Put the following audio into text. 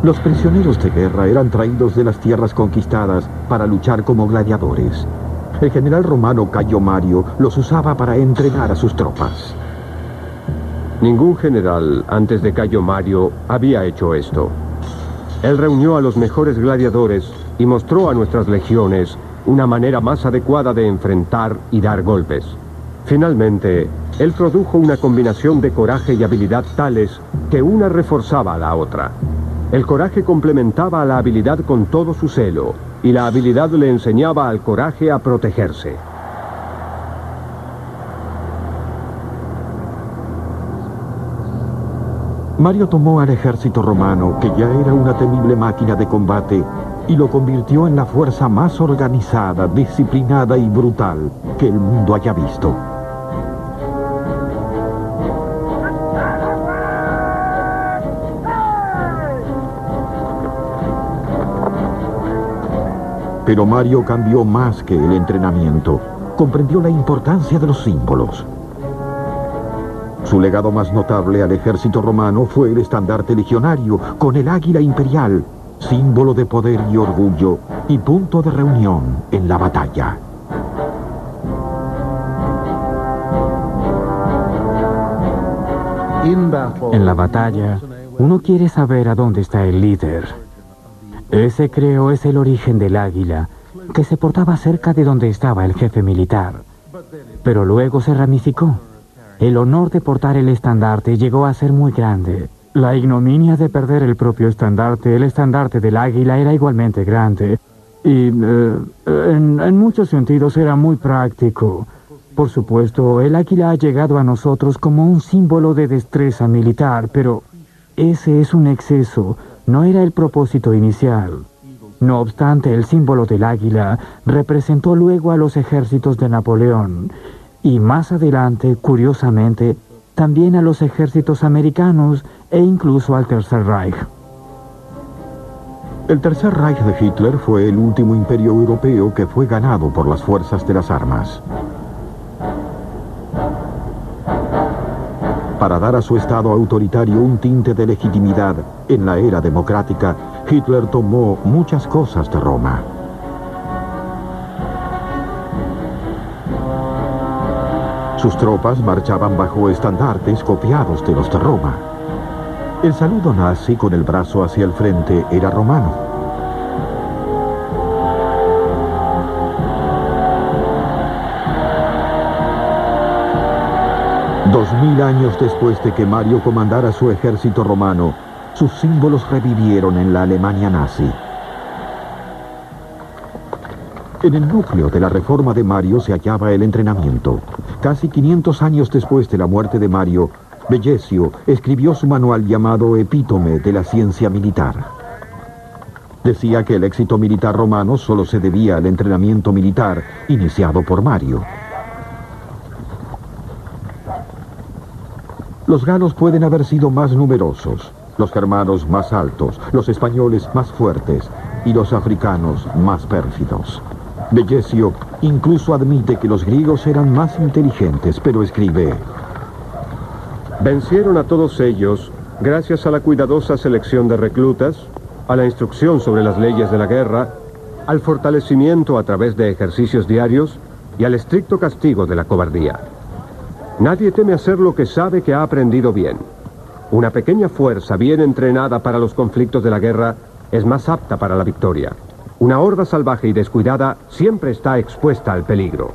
Los prisioneros de guerra eran traídos de las tierras conquistadas para luchar como gladiadores. El general romano Cayo Mario los usaba para entrenar a sus tropas. Ningún general antes de Cayo Mario había hecho esto. Él reunió a los mejores gladiadores y mostró a nuestras legiones una manera más adecuada de enfrentar y dar golpes. Finalmente, él produjo una combinación de coraje y habilidad tales que una reforzaba a la otra. El coraje complementaba a la habilidad con todo su celo, y la habilidad le enseñaba al coraje a protegerse. Mario tomó al ejército romano, que ya era una temible máquina de combate, y lo convirtió en la fuerza más organizada, disciplinada y brutal que el mundo haya visto. Pero Mario cambió más que el entrenamiento. Comprendió la importancia de los símbolos. Su legado más notable al ejército romano fue el estandarte legionario con el águila imperial, símbolo de poder y orgullo y punto de reunión en la batalla. En la batalla, uno quiere saber a dónde está el líder. Ese, creo, es el origen del águila, que se portaba cerca de donde estaba el jefe militar. Pero luego se ramificó. El honor de portar el estandarte llegó a ser muy grande. La ignominia de perder el propio estandarte, el estandarte del águila, era igualmente grande. Y en muchos sentidos era muy práctico. Por supuesto, el águila ha llegado a nosotros como un símbolo de destreza militar, pero ese es un exceso. No era el propósito inicial. No obstante, el símbolo del águila representó luego a los ejércitos de Napoleón y más adelante, curiosamente, también a los ejércitos americanos e incluso al Tercer Reich. El Tercer Reich de Hitler fue el último imperio europeo que fue ganado por las fuerzas de las armas. Para dar a su Estado autoritario un tinte de legitimidad en la era democrática, Hitler tomó muchas cosas de Roma. Sus tropas marchaban bajo estandartes copiados de los de Roma. El saludo nazi con el brazo hacia el frente era romano. 2000 años después de que Mario comandara su ejército romano, sus símbolos revivieron en la Alemania nazi. En el núcleo de la reforma de Mario se hallaba el entrenamiento. Casi 500 años después de la muerte de Mario, Vegesio escribió su manual llamado Epítome de la ciencia militar. Decía que el éxito militar romano solo se debía al entrenamiento militar iniciado por Mario. Los galos pueden haber sido más numerosos, los germanos más altos, los españoles más fuertes y los africanos más pérfidos. Vegesio incluso admite que los griegos eran más inteligentes, pero escribe: vencieron a todos ellos gracias a la cuidadosa selección de reclutas, a la instrucción sobre las leyes de la guerra, al fortalecimiento a través de ejercicios diarios y al estricto castigo de la cobardía. Nadie teme hacer lo que sabe que ha aprendido bien. Una pequeña fuerza bien entrenada para los conflictos de la guerra es más apta para la victoria. Una horda salvaje y descuidada siempre está expuesta al peligro.